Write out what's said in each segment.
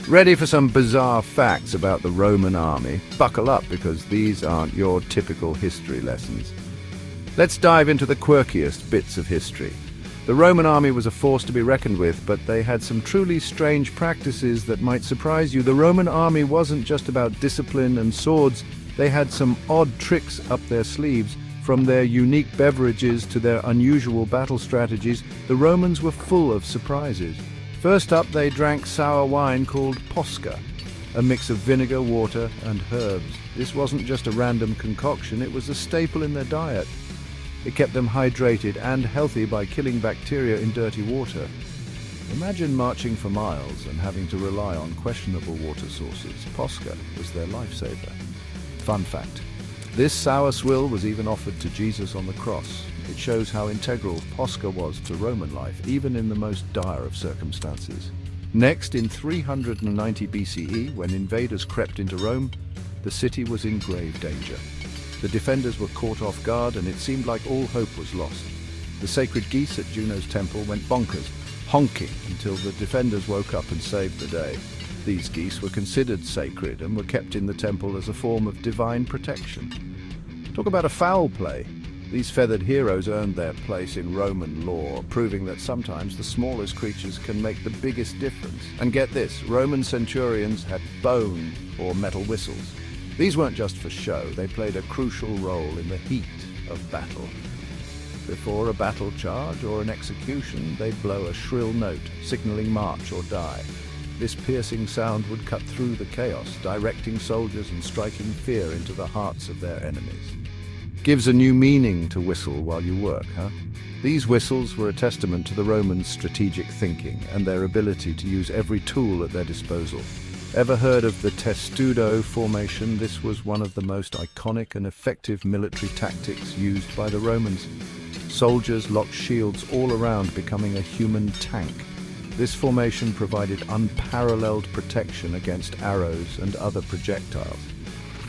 Ready for some bizarre facts about the Roman army? Buckle up, because these aren't your typical history lessons. Let's dive into the quirkiest bits of history. The Roman army was a force to be reckoned with, but they had some truly strange practices that might surprise you. The Roman army wasn't just about discipline and swords. They had some odd tricks up their sleeves. From their unique beverages to their unusual battle strategies, the Romans were full of surprises. First up, they drank sour wine called posca, a mix of vinegar, water, and herbs. This wasn't just a random concoction, it was a staple in their diet. It kept them hydrated and healthy by killing bacteria in dirty water. Imagine marching for miles and having to rely on questionable water sources. Posca was their lifesaver. Fun fact: this sour swill was even offered to Jesus on the cross. It shows how integral posca was to Roman life, even in the most dire of circumstances. Next, in 390 BCE, when invaders crept into Rome, the city was in grave danger. The defenders were caught off guard, and it seemed like all hope was lost. The sacred geese at Juno's temple went bonkers, honking until the defenders woke up and saved the day. These geese were considered sacred and were kept in the temple as a form of divine protection. Talk about a foul play. These feathered heroes earned their place in Roman lore, proving that sometimes the smallest creatures can make the biggest difference. And get this, Roman centurions had bone or metal whistles. These weren't just for show, they played a crucial role in the heat of battle. Before a battle charge or an execution, they'd blow a shrill note, signaling march or die. This piercing sound would cut through the chaos, directing soldiers and striking fear into the hearts of their enemies. Gives a new meaning to whistle while you work, huh? These whistles were a testament to the Romans' strategic thinking and their ability to use every tool at their disposal. Ever heard of the testudo formation? This was one of the most iconic and effective military tactics used by the Romans. Soldiers locked shields all around, becoming a human tank. This formation provided unparalleled protection against arrows and other projectiles.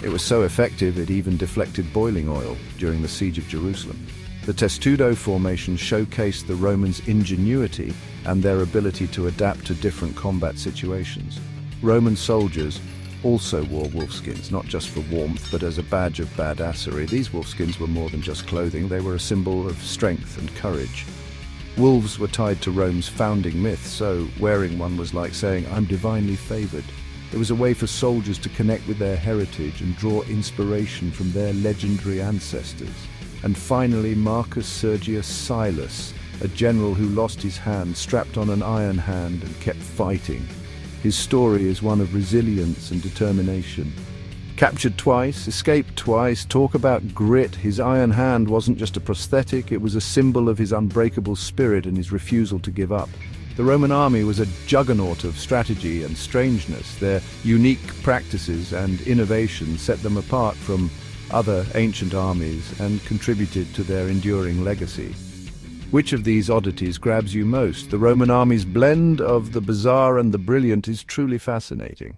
It was so effective it even deflected boiling oil during the siege of Jerusalem. The testudo formation showcased the Romans' ingenuity and their ability to adapt to different combat situations. Roman soldiers also wore wolfskins, not just for warmth, but as a badge of badassery. These wolfskins were more than just clothing, they were a symbol of strength and courage. Wolves were tied to Rome's founding myth, so wearing one was like saying, "I'm divinely favored." It was a way for soldiers to connect with their heritage and draw inspiration from their legendary ancestors. And finally, Marcus Sergius Silas, a general who lost his hand, strapped on an iron hand and kept fighting. His story is one of resilience and determination. Captured twice, escaped twice, talk about grit. His iron hand wasn't just a prosthetic, it was a symbol of his unbreakable spirit and his refusal to give up. The Roman army was a juggernaut of strategy and strangeness. Their unique practices and innovations set them apart from other ancient armies and contributed to their enduring legacy. Which of these oddities grabs you most? The Roman army's blend of the bizarre and the brilliant is truly fascinating.